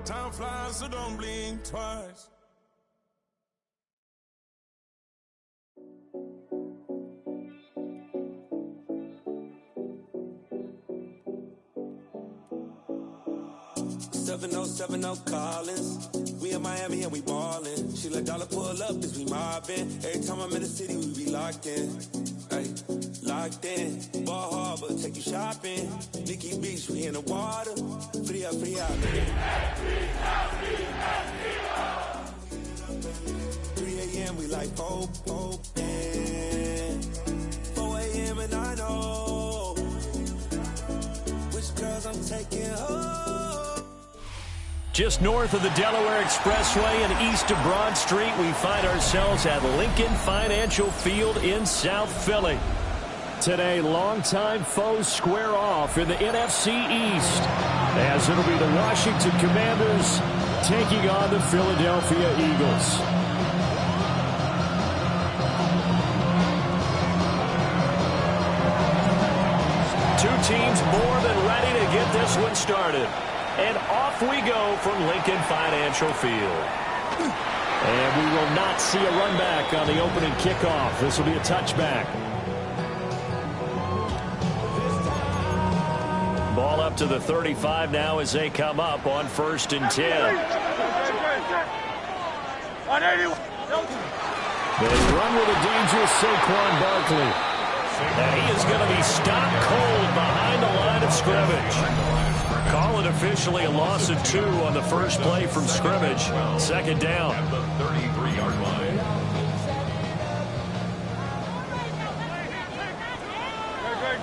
Time flies, so don't blink twice. Collins. We in Miami and we ballin'. She let dollar pull up as we mobbin'. Every time I'm in the city, we be locked in. Ay, locked in. Ball Harbor, take you shopping. Nikki Beach, we in the water. Free up, free out. 3 a.m. we like Pope, and 4 a.m. and I know which girls I'm taking home. Just north of the Delaware Expressway and east of Broad Street, we find ourselves at Lincoln Financial Field in South Philly. Today, longtime foes square off in the NFC East, as it'll be the Washington Commanders taking on the Philadelphia Eagles. Two teams more than ready to get this one started. And off we go from Lincoln Financial Field. And we will not see a run back on the opening kickoff. This will be a touchback. Ball up to the 35 now as they come up on 1st and 10. They run with a dangerous Saquon Barkley. And he is going to be stopped cold behind the line of scrimmage. Call it officially a loss of 2 on the first play from scrimmage. 2nd down. At the 33-yard line.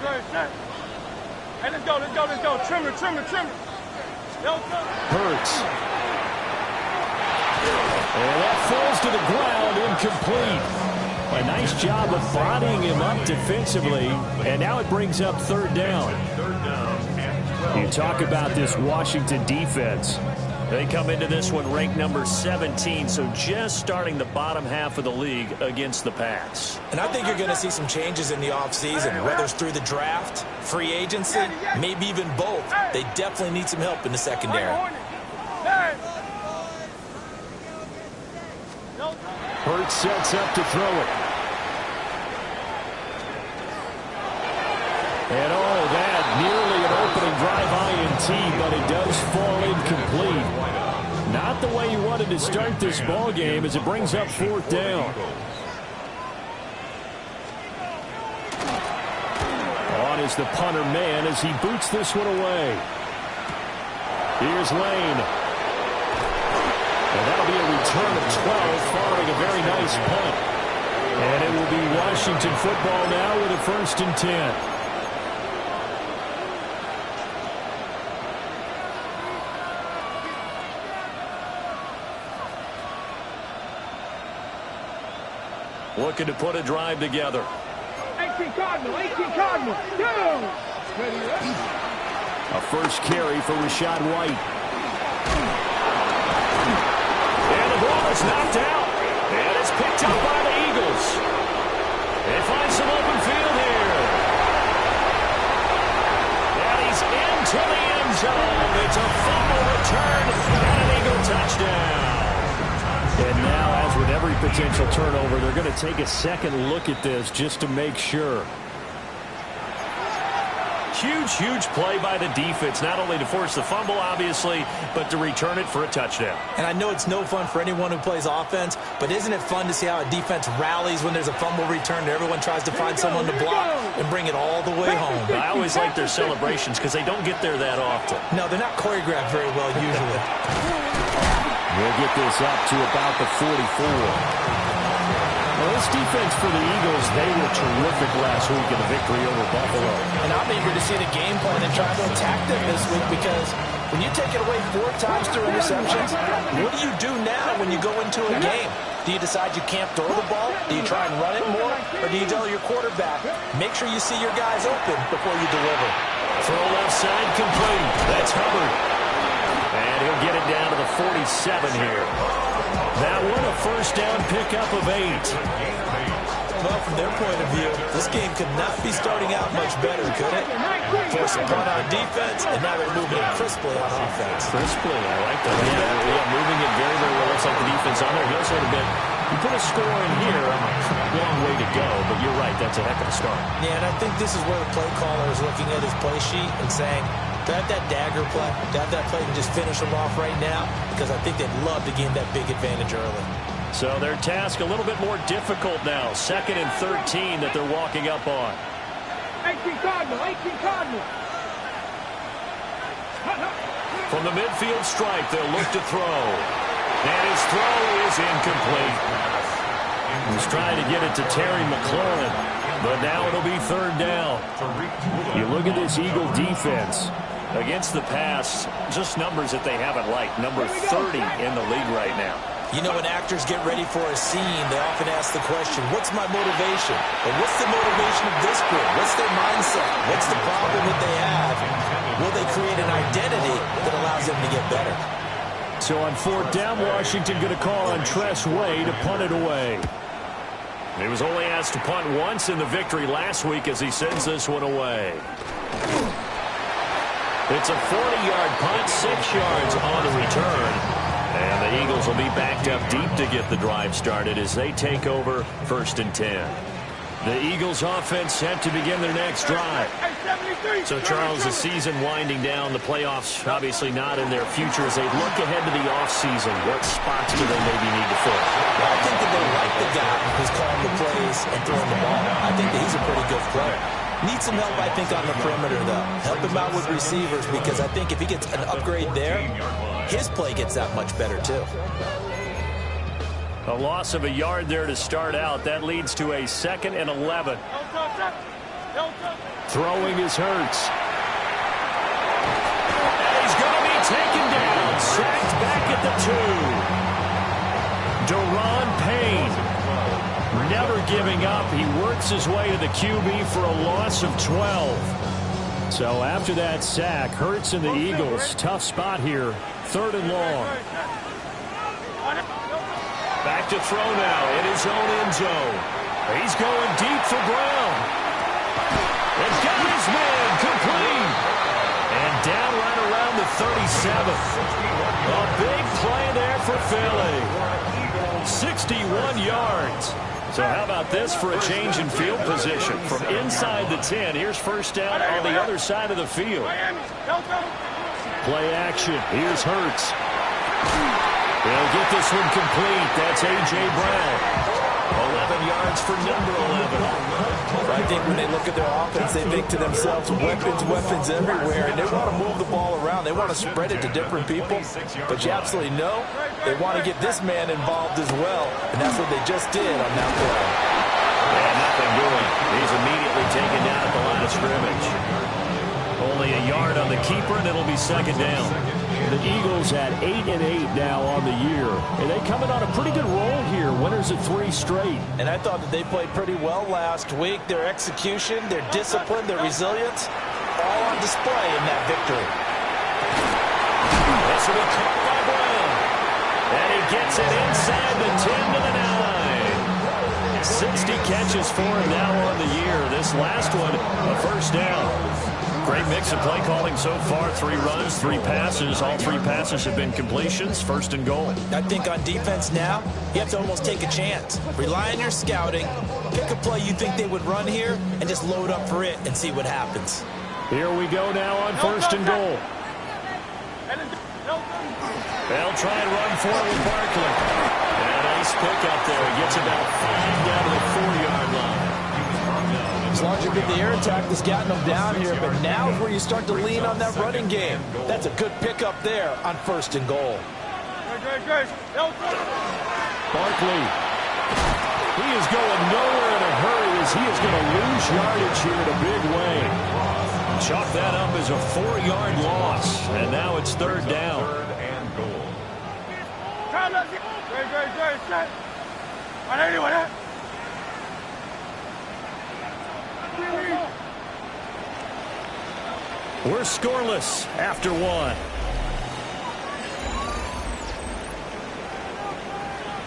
Great. Hey, let's go. Trimmer. Hurts. And that falls to the ground, incomplete. A nice job of bodying him up defensively, and now it brings up 3rd down. You talk about this Washington defense. They come into this one ranked number 17, so just starting the bottom half of the league against the pass. And I think you're going to see some changes in the offseason, whether it's through the draft, free agency, maybe even both. They definitely need some help in the secondary. Hurts sets up to throw it. And that nearly an opening drive INT, but it does fall incomplete. Not the way you wanted to start this ball game as it brings up 4th down. On is the punter man as he boots this one away. Here's Lane. And that'll be a return of 12 following a very nice punt. And it will be Washington football now with a 1st and 10. Looking to put a drive together. 18 Cardinal. Go! A first carry for Rashad White. And the ball is knocked out. And it's picked up by the Eagles. They find some open field here. And he's into the end zone. It's a fumble return and an Eagle touchdown. And now, as with every potential turnover, they're going to take a second look at this just to make sure. Huge play by the defense, not only to force the fumble, obviously, but to return it for a touchdown. And I know it's no fun for anyone who plays offense, but isn't it fun to see how a defense rallies when there's a fumble return and everyone tries to find someone to block and bring it all the way home? I always like their celebrations because they don't get there that often. No, they're not choreographed very well usually. We'll get this up to about the 44. Well, this defense for the Eagles, they were terrific last week in the victory over Buffalo. And I'm eager to see the game plan and try to attack them this week because when you take it away 4 times through interceptions, what do you do now when you go into a game? Do you decide you can't throw the ball? Do you try and run it more? Or do you tell your quarterback, make sure you see your guys open before you deliver? Throw left side complete. That's Hubbard. And he'll get it down to the 47 here. That one a first down pickup of 8. Well, from their point of view, this game could not be starting out much better, could it? Force a punt on defense, and now they're moving it crisply on offense. Crisply, I like that. Yeah, moving it very, very well. Looks like the defense on there. He also had a bit. You put a score in here, long way to go, but you're right, that's a heck of a start. Yeah, and I think this is where the play caller is looking at his play sheet and saying, to have that dagger play, to have that play and just finish them off right now, because I think they'd love to gain that big advantage early. So their task a little bit more difficult now. 2nd and 13 that they're walking up on. 18 Cardinal, 18 Cardinal. From the midfield stripe, they'll look to throw. And his throw is incomplete. He's trying to get it to Terry McLaurin, but now it'll be 3rd down. You look at this Eagle defense. Against the pass, just numbers that they haven't liked. Number 30 in the league right now. You know, when actors get ready for a scene, they often ask the question, what's my motivation? Or what's the motivation of this group? What's their mindset? What's the problem that they have? Will they create an identity that allows them to get better? So on 4th down, Washington going to call on Tress Way to punt it away. He was only asked to punt once in the victory last week as he sends this one away. It's a 40-yard punt, 6 yards on the return. And the Eagles will be backed up deep to get the drive started as they take over 1st and 10. The Eagles offense set to begin their next drive. So, Charles, the season winding down, the playoffs obviously not in their future. As they look ahead to the offseason, what spots do they maybe need to fill? Well, I think that they like the guy who's calling the plays and throwing the ball. I think that he's a pretty good player. Needs some help, I think, on the perimeter, though. Help him out with receivers, because I think if he gets an upgrade there, his play gets that much better, too. A loss of a yard there to start out. That leads to a 2nd and 11. Throwing is Hurts. And he's going to be taken down. Sacked back at the 2. Deron Payne. Never giving up. He works his way to the QB for a loss of 12. So after that sack, Hurts and the Eagles, tough spot here. 3rd and long. Back to throw now in his own end zone. He's going deep for Brown. And got his man complete. And down right around the 37. A big play there for Philly. 61 yards. So how about this for a change in field position? From inside the 10, here's 1st down on the other side of the field. Play action. Here's Hurts. They'll get this one complete. That's A.J. Brown. 11 yards for number 11. I think when they look at their offense, they think to themselves, weapons everywhere, and they want to move the ball around. They want to spread it to different people. But you absolutely know they want to get this man involved as well, and that's what they just did on that play. Yeah, nothing doing. He's immediately taken down at the line of scrimmage. Only a yard on the keeper, and it'll be 2nd down. The Eagles at 8-8 now on the year. And they coming on a pretty good roll here. Winners of 3 straight. And I thought that they played pretty well last week. Their execution, their discipline, their resilience, all on display in that victory. This will be caught by Brown. And he gets it inside the 10 to the 9. 60 catches for him now on the year. This last one, a 1st down. Great mix of play calling so far. 3 runs, 3 passes. All 3 passes have been completions. 1st and goal. I think on defense now, you have to almost take a chance. Rely on your scouting. Pick a play you think they would run here and just load up for it and see what happens. Here we go now on 1st and goal. They'll try and run for it with Barkley. And a nice pick up there. He gets about 5 down to the 4-yard line. As long as you get the air attack that's gotten them down here, but now is where you start to lean on that running game. That's a good pickup there on 1st and goal. Barkley. He is going nowhere in a hurry as he is going to lose yardage here in a big way. Chalk that up as a 4-yard loss, and now it's 3rd down. 3rd and goal. We're scoreless after 1.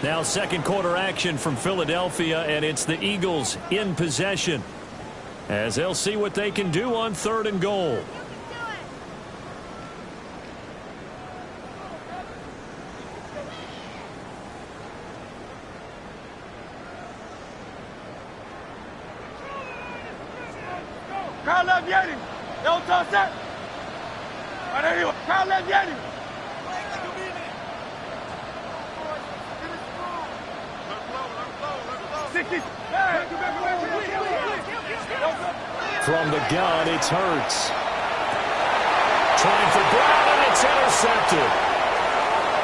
Now 2nd quarter action from Philadelphia, and it's the Eagles in possession. as they'll see what they can do on 3rd and goal. Crowd left Yeti. They don't toss that. All right, anyway. Crowd left Yeti. 60. From the gun, it's Hurts. Trying for Brown, and it's intercepted.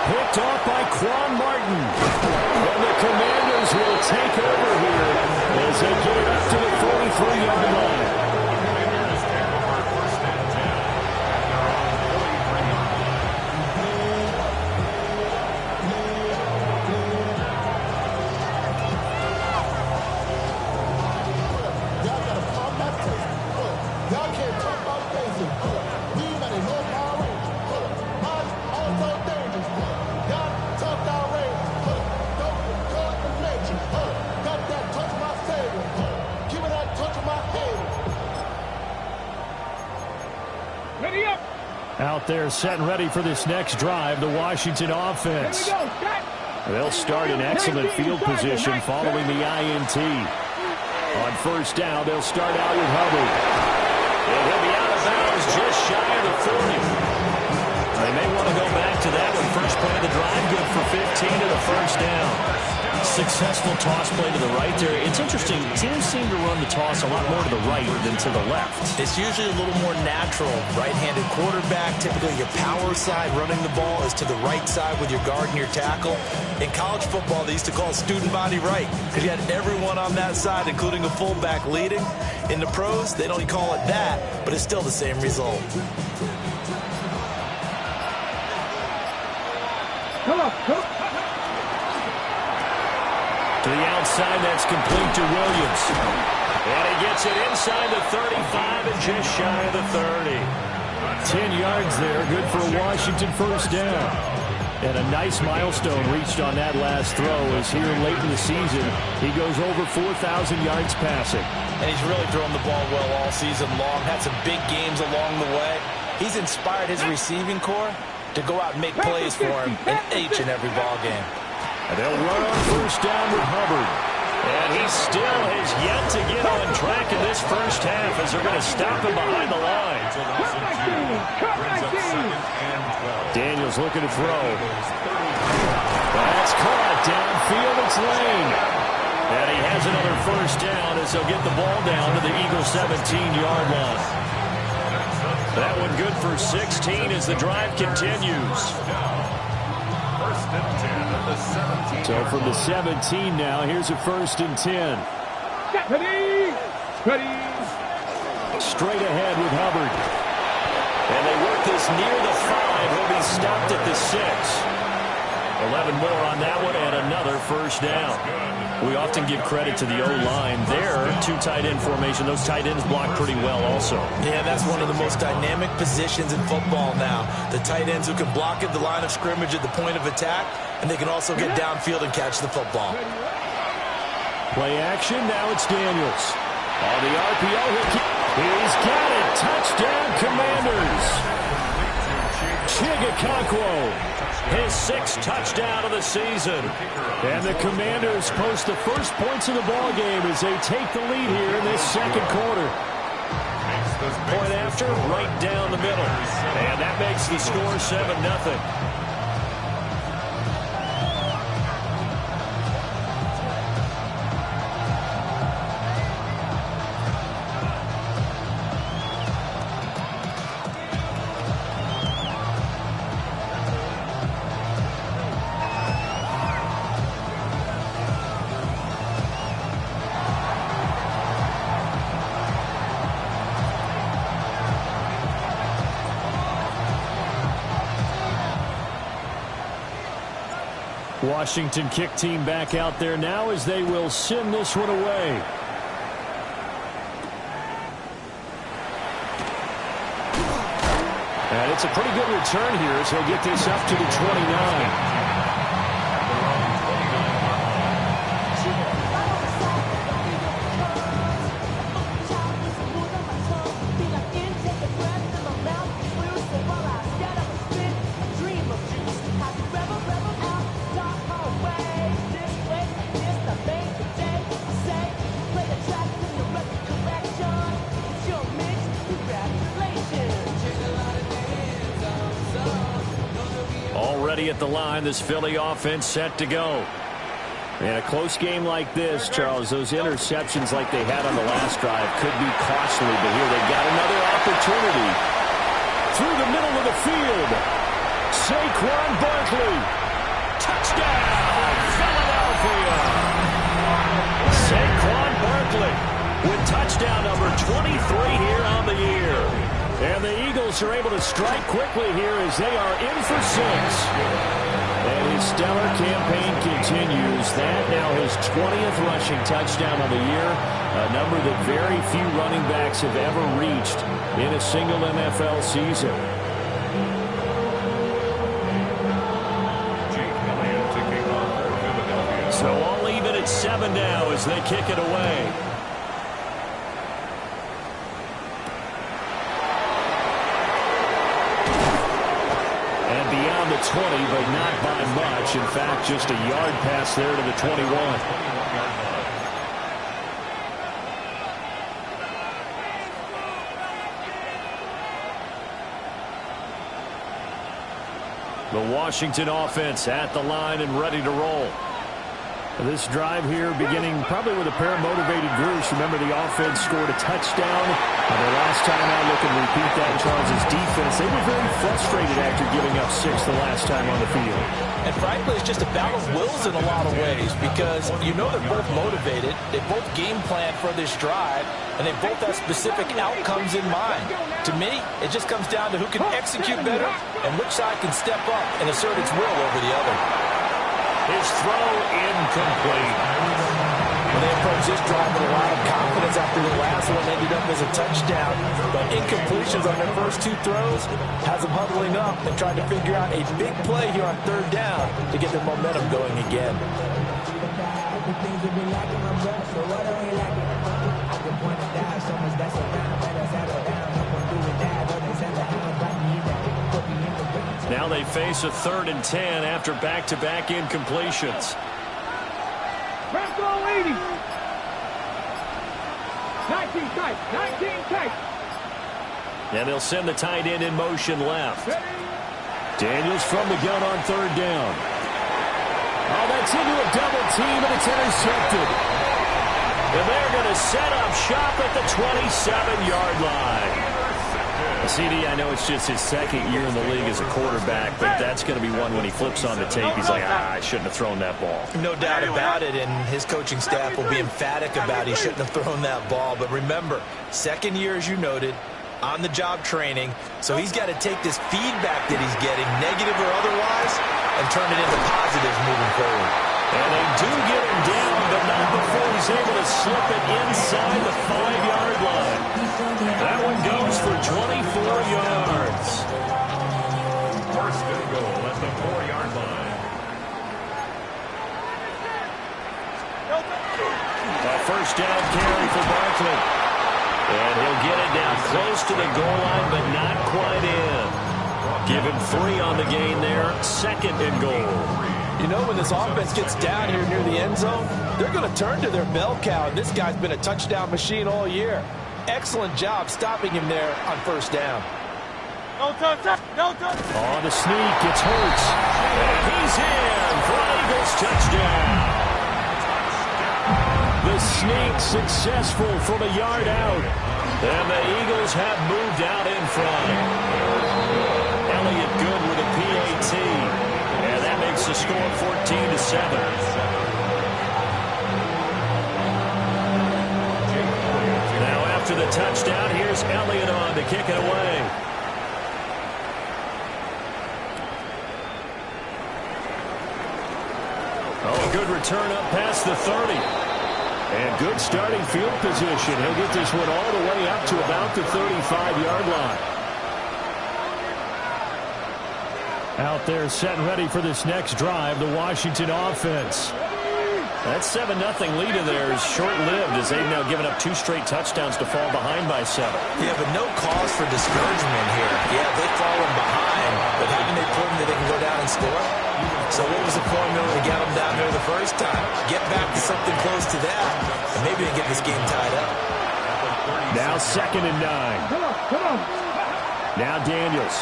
Picked off by Quan Martin. And the Commanders will take over here as they get it up to the 43-yard line. Out there set and ready for this next drive, the Washington offense. They'll start in excellent field position following the INT. On 1st down, they'll start out with Hubbard. And he'll be out of bounds just shy of the 40. They may want to go back to that one. First play of the drive, good for 15 and a 1st down. Successful toss play to the right there. It's interesting. Teams seem to run the toss a lot more to the right than to the left. It's usually a little more natural. Right-handed quarterback, typically your power side running the ball is to the right side with your guard and your tackle. In college football, they used to call student body right because you had everyone on that side, including a fullback leading. In the pros, they don't call it that, but it's still the same result. Come on, come on. To the outside, that's complete to Williams. And he gets it inside the 35 and just shy of the 30. 10 yards there, good for a Washington 1st down. And a nice milestone reached on that last throw as here late in the season, he goes over 4,000 yards passing. And he's really thrown the ball well all season long. Had some big games along the way. He's inspired his receiving corps to go out and make plays for him in each and every ball game. And they'll run on 1st down with Hubbard. And he still has yet to get on track in this 1st half as they're going to stop him behind the line. Daniels looking to throw. That's caught downfield. It's Lane. And he has another 1st down as they'll get the ball down to the Eagles' 17-yard line. That one good for 16 as the drive continues. So from the 17 now, here's a 1st and 10. Ready. Straight ahead with Hubbard. And they work this near the 5. He'll be stopped at the 6. 11 more on that one and another 1st down. We often give credit to the O-line there. 2 tight end formation. Those tight ends block pretty well also. Yeah, that's one of the most dynamic positions in football now. The tight ends who can block at the line of scrimmage at the point of attack, and they can also get downfield and catch the football. Play action. Now it's Daniels. On the RPO, he's got it. Touchdown, Commanders. Chigakonkwo. His 6th touchdown of the season. And the Commanders post the first points of the ball game as they take the lead here in this 2nd quarter. Point after, right down the middle. And that makes the score 7-0. Washington kick team back out there now as they will send this one away. And it's a pretty good return here as he'll get this up to the 29. ready at the line. This Philly offense set to go. In a close game like this, Charles, those interceptions like they had on the last drive could be costly, but here they've got another opportunity. Through the middle of the field, Saquon Barkley. Touchdown, Philadelphia. Saquon Barkley with touchdown number 23 here on the year. And the Eagles are able to strike quickly here as they are in for 6. And his stellar campaign continues. That now his 20th rushing touchdown on the year, a number that very few running backs have ever reached in a single NFL season. So all even at 7 now as they kick it away. Beyond the 20, but not by much. In fact, just a yard pass there to the 21. The Washington offense at the line and ready to roll. This drive here beginning probably with a pair of motivated groups. Remember, the offense scored a touchdown. And the last time out, look and repeat that, Charles' defense. They were very frustrated after giving up 6 the last time on the field. And frankly, it's just a battle of wills in a lot of ways because you know they're both motivated. They both game plan for this drive, and they both have specific outcomes in mind. To me, it just comes down to who can execute better and which side can step up and assert its will over the other. His throw incomplete. Well, they approached this drive with a lot of confidence after the last one ended up as a touchdown. But incompletions on their first 2 throws has them huddling up and trying to figure out a big play here on 3rd down to get their momentum going again. Now they face a 3rd and 10 after back-to-back incompletions. Press low 80. 19 tight. 19 tight. And they'll send the tight end in motion left. Daniels from the gun on 3rd down. Oh, that's into a double team, and it's intercepted. And they're going to set up shop at the 27-yard line. CD, I know it's just his 2nd year in the league as a quarterback, but that's going to be one when he flips on the tape. He's like, I shouldn't have thrown that ball. No doubt about it, and his coaching staff will be emphatic about he shouldn't have thrown that ball. But remember, 2nd year, as you noted, on-the-job training, so he's got to take this feedback that he's getting, negative or otherwise, and turn it into positives moving forward. And they do get him down, but not before he's able to slip it inside the 5-yard line. That one goes for 24 yards. First and goal at the 4-yard line. A first down carry for Barkley. And he'll get it down close to the goal line, but not quite in. Give him 3 on the gain there. 2nd and goal. You know, when this offense gets down here near the end zone, they're going to turn to their bell cow. And this guy's been a touchdown machine all year. Excellent job stopping him there on 1st down. Don't touch that. Don't touch. On the sneak, it's Hurts. And he's in for an Eagles touchdown. The sneak successful from a yard out. And the Eagles have moved out in front. Elliott good with a PAT. And that makes the score 14-7. After the touchdown, here's Elliott on to kick it away. Oh, a good return up past the 30. And good starting field position. He'll get this one all the way up to about the 35-yard line. Out there set and ready for this next drive, the Washington offense. That 7-0 lead of theirs short-lived as they've now given up 2 straight touchdowns to fall behind by 7. Yeah, but no cause for discouragement here. Yeah, they've fallen behind, but haven't they proven that they can go down and score? So what was the formula to get them down there the first time? Get back to something close to that, and maybe they get this game tied up. Now 2nd and 9. Now Daniels.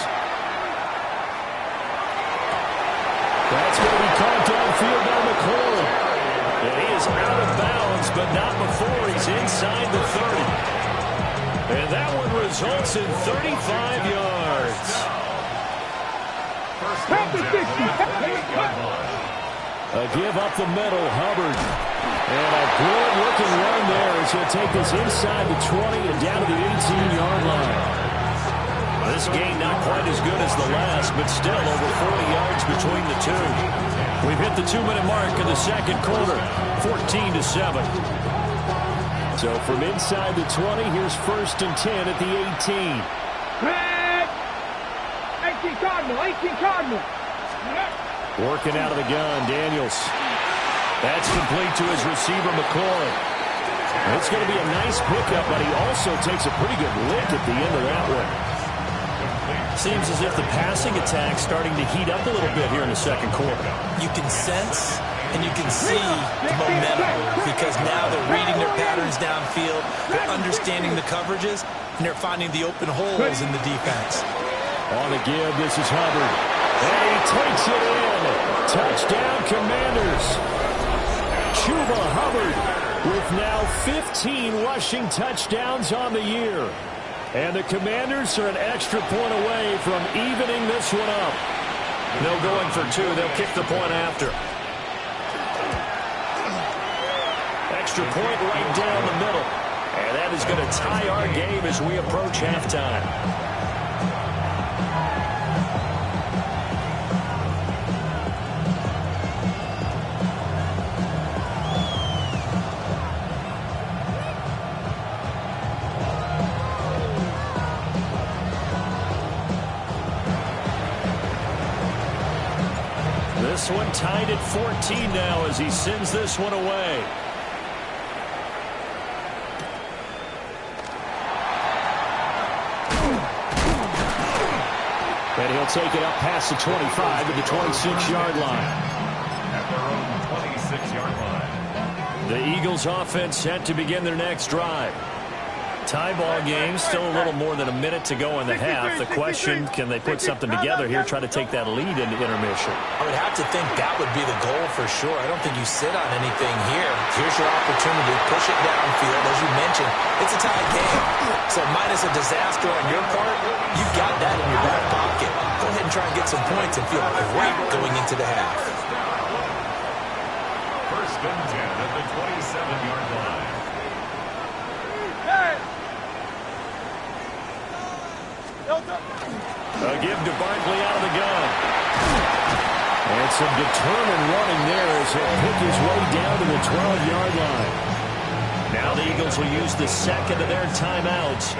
out of bounds, but not before he's inside the 30. And that one results in 35 yards. A give up the middle, Hubbard. And a good-looking run there as he'll take this inside the 20 and down to the 18-yard line. This game not quite as good as the last, but still over 40 yards between the two. We've hit the 2-minute mark in the second quarter, 14-7. So from inside the 20, here's 1st and 10 at the 18. 18 Cardinal, 18 Cardinal. Working out of the gun, Daniels. That's complete to his receiver, McCoy. It's going to be a nice pickup, but he also takes a pretty good lick at the end of that one. Seems as if the passing attack's starting to heat up a little bit here in the second quarter. You can sense and you can see the momentum because now they're reading their patterns downfield, they're understanding the coverages, and they're finding the open holes in the defense. On the give, this is Hubbard. And he takes it in. Touchdown, Commanders. Chuba Hubbard with now 15 rushing touchdowns on the year. And the Commanders are an extra point away from evening this one up. No going for two. They'll kick the point after. Extra point right down the middle. And that is going to tie our game as we approach halftime. This one tied at 14 now as he sends this one away. And he'll take it up past the 25 to the 26-yard line. At their own 26-yard line. The Eagles offense set to begin their next drive. Tie ball game, still a little more than a minute to go in the half. The question, can they put something together here, try to take that lead into intermission? I would have to think that would be the goal for sure. I don't think you sit on anything here. Here's your opportunity. Push it downfield. As you mentioned, it's a tie game. So minus a disaster on your part, you've got that in your back pocket. Go ahead and try and get some points and feel great going into the half. 1st and 10 at the 27-yard line. A give to Barkley out of the gun. And some determined running there as he'll pick his way down to the 12-yard line. Now the Eagles will use the second of their timeouts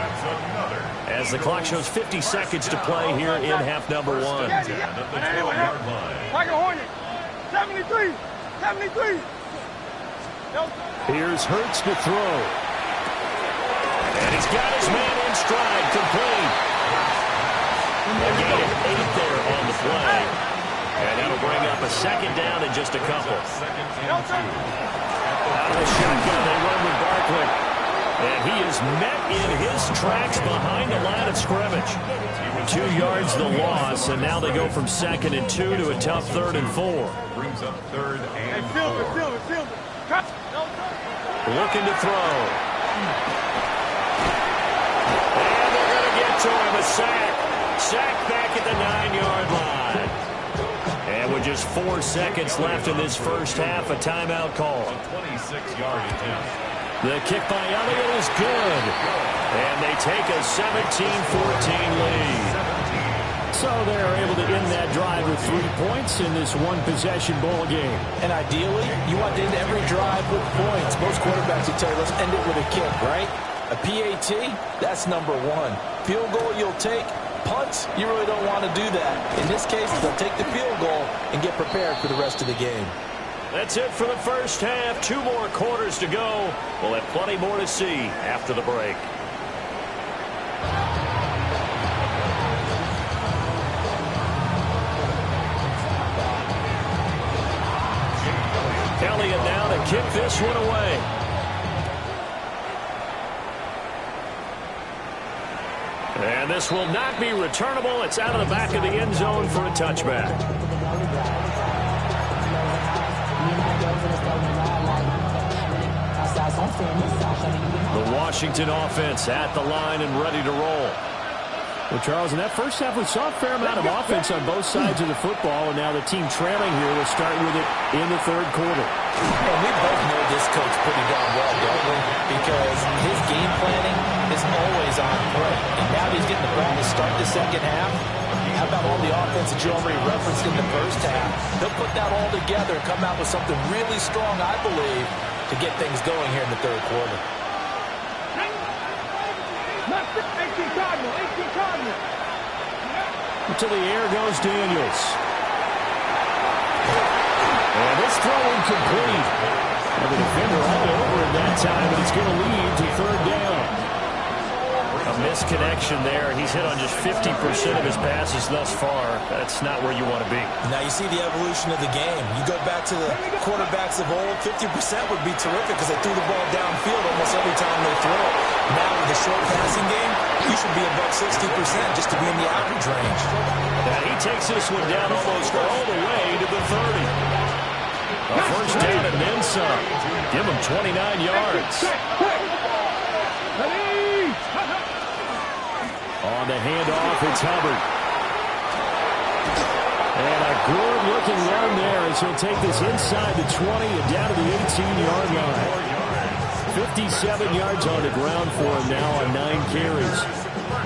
as the clock shows 50 seconds to play here in half number one. At the 12-yard line. Tiger Hornet, 73, 73. Here's Hurts to throw. And he's got his man in stride, complete. A gain of 8 there on the play. And that'll bring up a second down in just a couple. Out of the shotgun, they run with Barkley. And he is met in his tracks behind the line of scrimmage. 2 yards the loss, and now they go from 2nd and 2 to a tough 3rd and 4. Brings up 3rd and 4. Looking to throw. And they're going to get to him, a sack. Sack back at the 9-yard line. And with just 4 seconds left in this first half, a timeout call. 26-yard attempt. The kick by Elliott is good. And they take a 17-14 lead. So they're able to end that drive with 3 points in this one-possession ball game. And ideally, you want to end every drive with points. Most quarterbacks will tell you, let's end it with a kick, right? A PAT, that's number 1. Field goal you'll take. Punts, you really don't want to do that. In this case, they'll take the field goal and get prepared for the rest of the game. That's it for the first half. 2 more quarters to go. We'll have plenty more to see after the break. Elliott now to kick this one away. And this will not be returnable. It's out of the back of the end zone for a touchback. The Washington offense at the line and ready to roll. Well, Charles, in that first half, we saw a fair amount of offense on both sides of the football, and now the team trailing here will start with it in the third quarter. And we both know this coach pretty darn well, don't we? Because his game planning is always on point. And now he's getting the ball to start the second half. How about all the offense that you already referenced in the first half? They'll put that all together and come out with something really strong, I believe, to get things going here in the third quarter. 18 Cardinal, 18 Cardinal. To the air goes Daniels. And this throw incomplete. And the defender all over it that time, but it's going to lead to third down. A misconnection there. He's hit on just 50% of his passes thus far. That's not where you want to be. Now you see the evolution of the game. You go back to the quarterbacks of old, 50% would be terrific because they threw the ball downfield almost every time they throw it. Now with the short passing game, you should be above 60% just to be in the average range. Now he takes this one down almost all the way to the 30. A first down and then some. Give him 29 yards. On the handoff, it's Hubbard. And a good-looking run there as he'll take this inside the 20 and down to the 18-yard line. 57 yards on the ground for him now on 9 carries.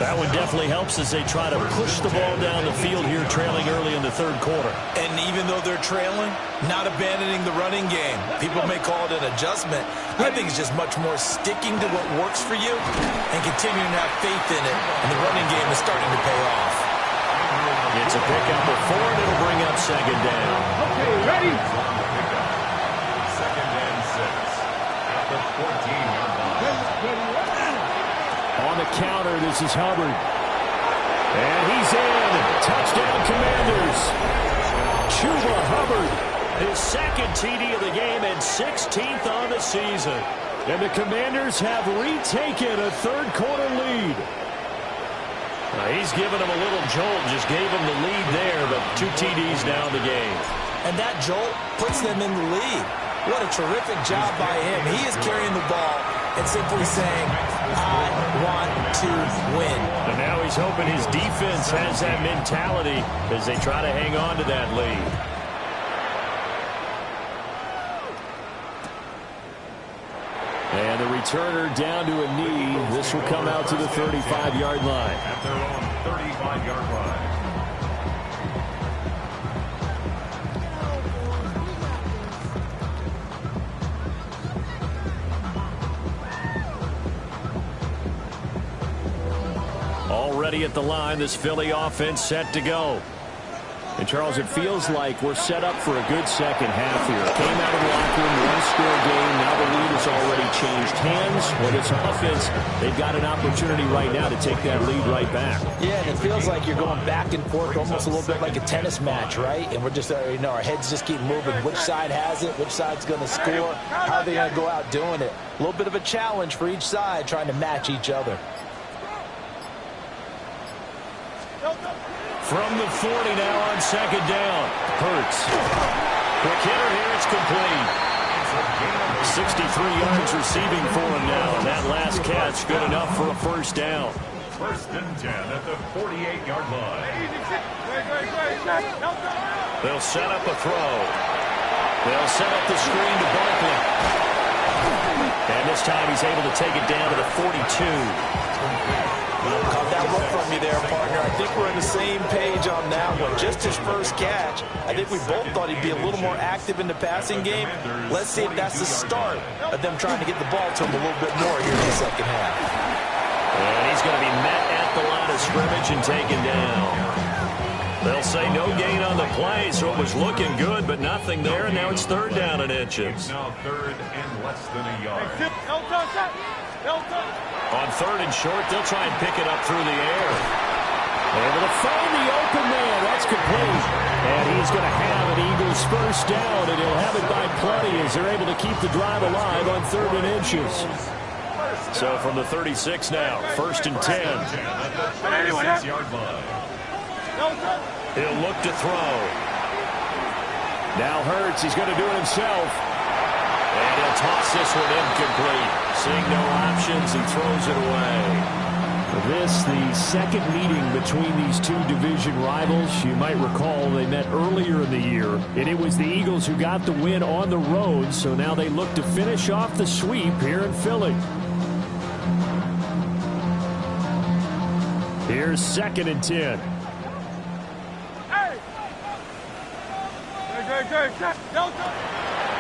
That one definitely helps as they try to push the ball down the field here, trailing early in the third quarter. And even though they're trailing, not abandoning the running game. People may call it an adjustment. I think it's just much more sticking to what works for you and continuing to have faith in it. And the running game is starting to pay off. It's a pickup of 4, and it'll bring up second down. Okay, ready? Second and 6 at the 14-yard line. On the counter, this is Hubbard. And he's in. Touchdown, Commanders. Chuba Hubbard, his second TD of the game and 16th on the season. And the Commanders have retaken a third-quarter lead. He's given them a little jolt, just gave them the lead there, but 2 TDs now in the game. And that jolt puts them in the lead. What a terrific job by him. He is carrying the ball and simply saying, I want to win. And now he's hoping his defense has that mentality as they try to hang on to that lead. And the returner down to a knee. This will come out to the 35-yard line. At their own 35-yard line. Already at the line, this Philly offense set to go. And, Charles, it feels like we're set up for a good second half here. Came out of the locker room, one-score game. Now the lead has already changed hands. With this offense, they've got an opportunity right now to take that lead right back. Yeah, and it feels like you're going back and forth almost a little bit like a tennis match, right? And we're just, our heads just keep moving. Which side has it? Which side's going to score? How are they going to go out doing it? A little bit of a challenge for each side trying to match each other. From the 40 now on second down. Hurts. Quick hitter here. It's complete. 63 yards receiving for him now. And that last catch good enough for a first down. First and 10 at the 48-yard line. They'll set up a throw. They'll set up the screen to Barkley. And this time he's able to take it down to the 42. Caught that look from me there, partner. I think we're on the same page on that one. Just his first catch. I think we both thought he'd be a little more active in the passing game. Let's see if that's the start of them trying to get the ball to him a little bit more here in the second half. And he's going to be met at the line of scrimmage and taken down. They'll say no gain on the play, so it was looking good, but nothing there, and now it's third down and inches. Now third and less than a yard. On third and short, they'll try and pick it up through the air. Able to find the open man. That's complete. And he's going to have an Eagles first down, and he'll have it by plenty as they're able to keep the drive alive on third and inches. So from the 36 now, first and 10. He'll look to throw. Now Hurts, he's going to do it himself. And he'll toss this one incomplete. Seeing no options, he throws it away. This, the second meeting between these two division rivals. You might recall they met earlier in the year, and it was the Eagles who got the win on the road, so now they look to finish off the sweep here in Philly. Here's 2nd and 10.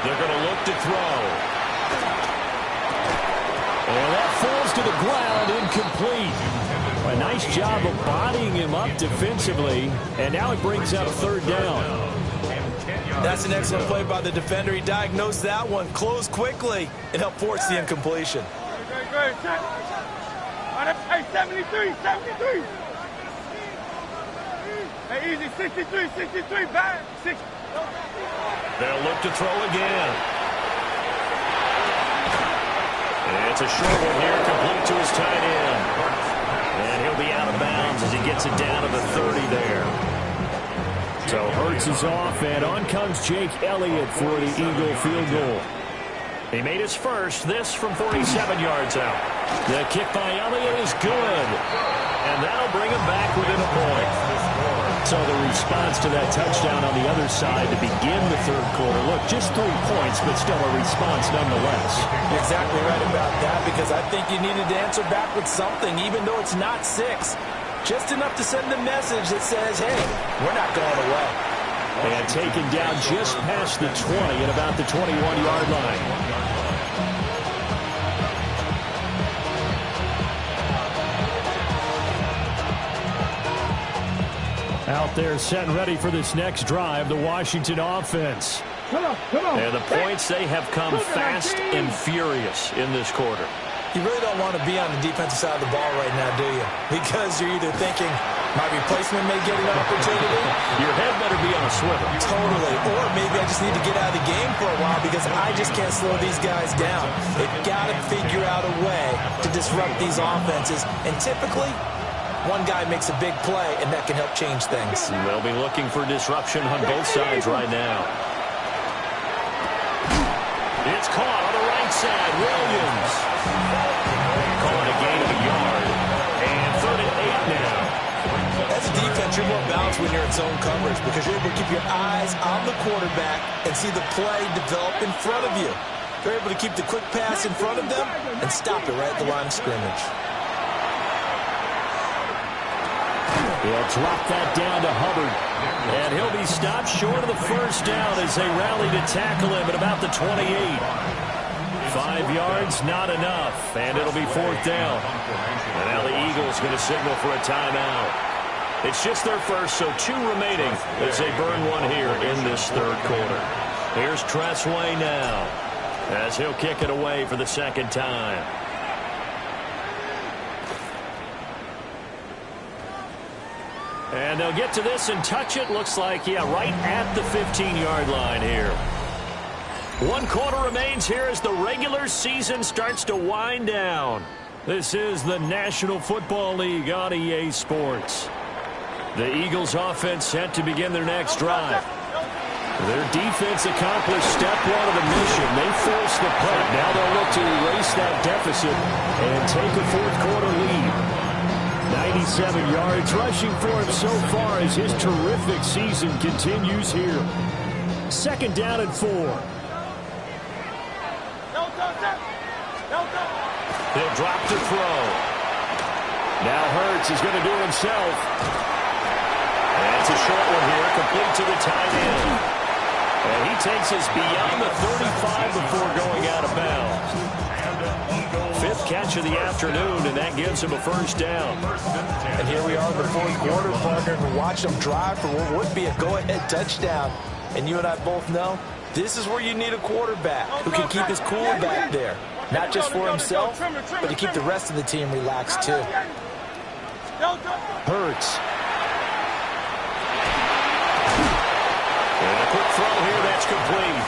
They're going to look to throw. And that falls to the ground, incomplete. A nice job of bodying him up defensively, and now it brings up 3rd down. That's an excellent play by the defender. He diagnosed that one, closed quickly, and helped force the incompletion. Hey, 73, 73. Hey, easy, 63, 63, back. 60. They'll look to throw again. It's a short one here, complete to his tight end. And he'll be out of bounds as he gets it down to the 30 there. So Hurts is off, and on comes Jake Elliott for the Eagle field goal. He made his first, this from 47 yards out. The kick by Elliott is good. And that'll bring him back within a point. So the response to that touchdown on the other side to begin the 3rd quarter. Look, just 3 points, but still a response nonetheless. You're exactly right about that, because I think you needed to answer back with something, even though it's not 6. Just enough to send a message that says, hey, we're not going away. And taken down just past the 20 at about the 21-yard line. Out there set and ready for this next drive, the Washington offense. Come on. And the points, they have come fast and furious in this quarter. You really don't want to be on the defensive side of the ball right now, do you? Because you're either thinking, my replacement may get an opportunity. Your head better be on a swivel. Totally. Or maybe I just need to get out of the game for a while because I just can't slow these guys down. They've got to figure out a way to disrupt these offenses. And typically, one guy makes a big play, and that can help change things. They'll be looking for disruption on both sides right now. It's caught on the right side. Williams. Calling a gain of a yard. And 3rd and 8 now. As a defense, you're more balanced when you're in zone coverage because you're able to keep your eyes on the quarterback and see the play develop in front of you. You're able to keep the quick pass in front of them and stop it right at the line of scrimmage. He'll drop that down to Hubbard. And he'll be stopped short of the 1st down as they rally to tackle him at about the 28. 5 yards, not enough. And it'll be 4th down. And now the Eagles going to signal for a timeout. It's just their first, so 2 remaining as they burn one here in this 3rd quarter. Here's Tressway now as he'll kick it away for the 2nd time. And they'll get to this and touch it. Looks like, yeah, right at the 15-yard line here. 1 quarter remains here as the regular season starts to wind down. This is the National Football League on EA Sports. The Eagles offense set to begin their next drive. Their defense accomplished step 1 of the mission. They forced the punt. Now they'll look to erase that deficit and take a 4th quarter lead. 97 yards rushing for him so far as his terrific season continues here. 2nd down and 4. He'll drop to throw. Now Hurts is going to do it himself. And it's a short one here, complete to the tight end. And he takes us beyond the 35 before going out of bounds. 5th catch of the afternoon, and that gives him a 1st down. And here we are in the 4th quarter, partner, and watch them drive for what would be a go-ahead touchdown. And you and I both know this is where you need a quarterback who can keep his cool back there. Not just for himself, but to keep the rest of the team relaxed, too. Hurts. And a quick throw here, that's complete.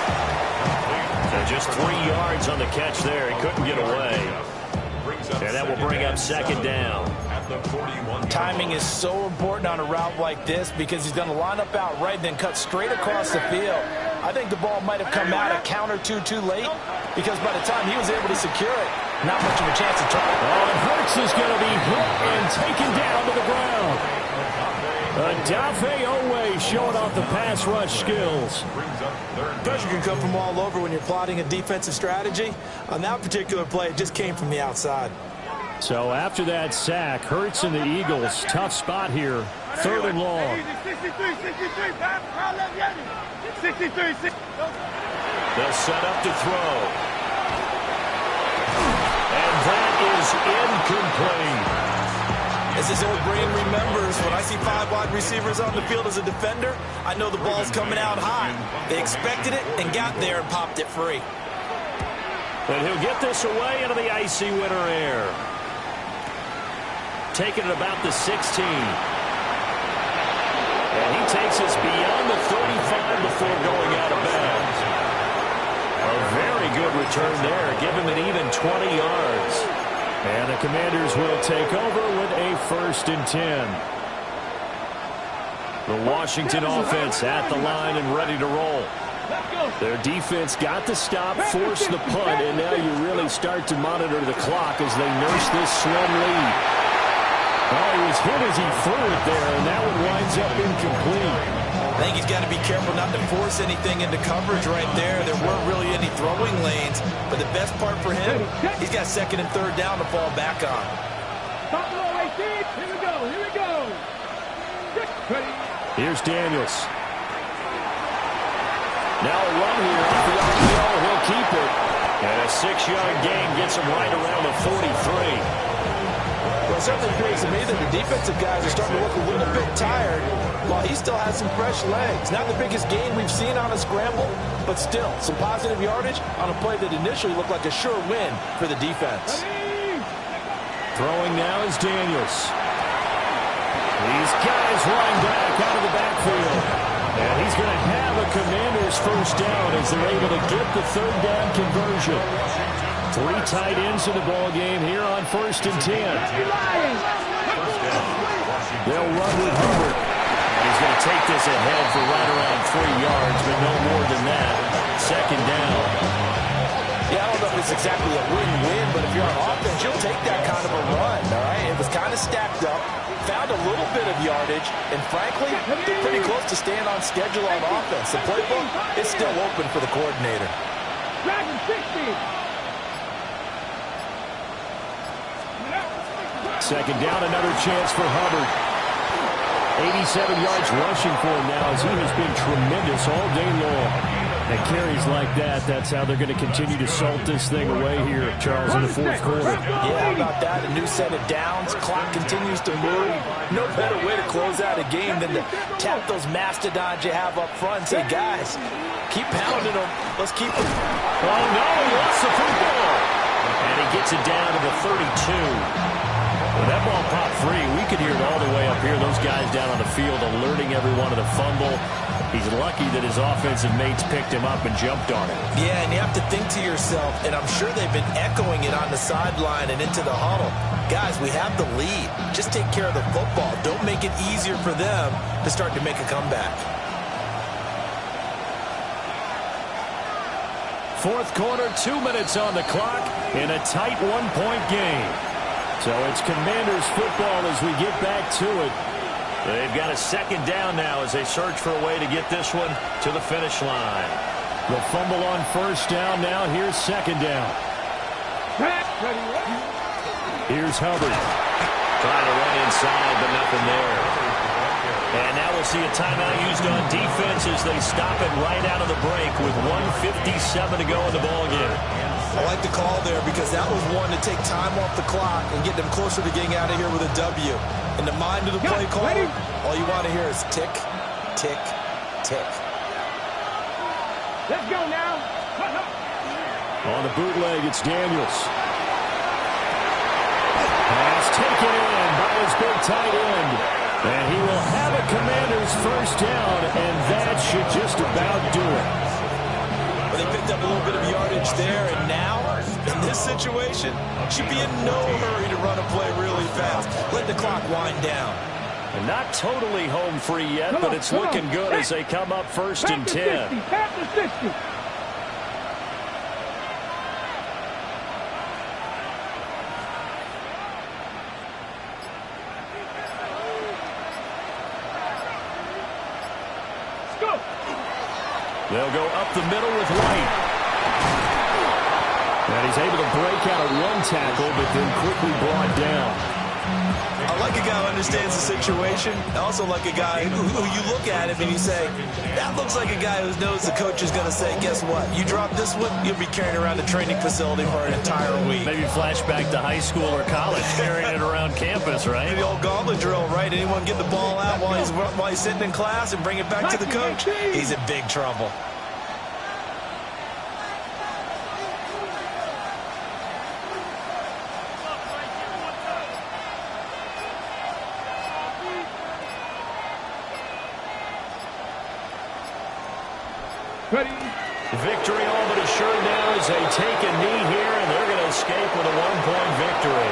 And just 3 yards on the catch there. He couldn't get away. And that will bring up 2nd down. Timing is so important on a route like this because he's going to line up out right and then cut straight across the field. I think the ball might have come out a count or two too late because by the time he was able to secure it, not much of a chance to try. Oh, and Hurts is going to be hit and taken down to the ground. Odafe Oweh showing off the pass rush skills. Pressure can come from all over when you're plotting a defensive strategy. On that particular play, it just came from the outside. So after that sack, Hurts and the Eagles, tough spot here. 3rd and long. 63. They'll set up to throw. And that is incomplete. As his old brain remembers, when I see 5 wide receivers on the field as a defender, I know the ball's coming out high. They expected it and got there and popped it free. And he'll get this away into the icy winter air. Taking it about the 16. And he takes us beyond the 35 before going out of bounds. A very good return there, giving him an even 20 yards. And the Commanders will take over with a 1st and 10. The Washington offense at the line and ready to roll. Their defense got the stop, forced the punt, and now you really start to monitor the clock as they nurse this slim lead. Oh, he was hit as he threw it there, and that one winds up incomplete. I think he's got to be careful not to force anything into coverage right there. There weren't really any throwing lanes, but the best part for him, he's got 2nd and 3rd down to fall back on. Here we go. Here's Daniels. Now a run here off the RPO. He'll keep it. And a 6-yard gain gets him right around the 43. Well, it certainly appears to me that the defensive guys are starting to look a little bit tired while he still has some fresh legs. Not the biggest gain we've seen on a scramble, but still some positive yardage on a play that initially looked like a sure win for the defense. Throwing now is Daniels. These guys running back out of the backfield. And he's going to have a Commanders 1st down as they're able to get the 3rd down conversion. 3 tight ends in the ball game here on 1st and 10. They'll run with Hubbard. And he's going to take this ahead for right around 3 yards, but no more than that. 2nd down. Yeah, I don't know if it's exactly a win-win, but if you're on offense, you'll take that kind of a run, all right? It was kind of stacked up, found a little bit of yardage, and frankly, they're pretty close to staying on schedule on offense. The playbook is still open for the coordinator. 2nd down, another chance for Hubbard. 87 yards rushing for him now as he has been tremendous all day long. And carries like that, that's how they're going to continue to salt this thing away here, Charles, in the 4th quarter. Yeah, how about that? A new set of downs. Clock continues to move. No better way to close out a game than to tap those mastodons you have up front and say, guys, keep pounding them. Let's keep them. Oh, no, he lost the football. And he gets it down to the 32. When that ball popped free, we could hear it all the way up here. Those guys down on the field alerting everyone of the fumble. He's lucky that his offensive mates picked him up and jumped on it. Yeah, and you have to think to yourself, and I'm sure they've been echoing it on the sideline and into the huddle. Guys, we have the lead. Just take care of the football. Don't make it easier for them to start to make a comeback. 4th quarter, 2 minutes on the clock in a tight 1-point game. So it's Commanders football as we get back to it. They've got a 2nd down now as they search for a way to get this one to the finish line. The fumble on 1st down now. Here's 2nd down. Here's Hubbard. Trying to run inside, but nothing there. And now we'll see a timeout used on defense as they stop it right out of the break with 1:57 to go in the ballgame. I like the call there because that was one to take time off the clock and get them closer to getting out of here with a W. In the mind of the play caller, all you want to hear is tick, tick, tick. Let's go now. On the bootleg, it's Daniels. Pass taken in by his big tight end. And he will have a Commanders 1st down, and that should just about do it. Well, they picked up a little bit of yardage there, and now, in this situation, should be in no hurry to run a play really fast. Let the clock wind down. And not totally home free yet, but it's looking good as they come up first and 10. Pass to 60. They'll go up the middle with White. And he's able to break out of one tackle, but then quickly brought down. I like a guy who understands the situation. I also like a guy who you look at him and you say, that looks like a guy who knows the coach is going to say, guess what? You drop this one, you'll be carrying around the training facility for an entire week. Maybe flashback to high school or college, carrying it around campus, right? The old gauntlet drill, right? Anyone get the ball out while he's sitting in class and bring it back to the coach? He's in big trouble. Ready. Victory all but assured now as they take a knee here, and they're going to escape with a one-point victory.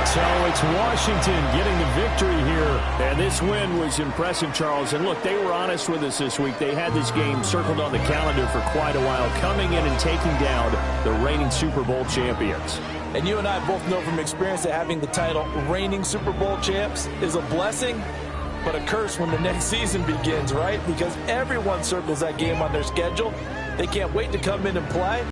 So it's Washington getting the victory here. And this win was impressive, Charles. And look, they were honest with us this week. They had this game circled on the calendar for quite a while, coming in and taking down the reigning Super Bowl champions. And you and I both know from experience that having the title reigning Super Bowl champs is a blessing, but a curse when the next season begins, right? Because everyone circles that game on their schedule. They can't wait to come in and play.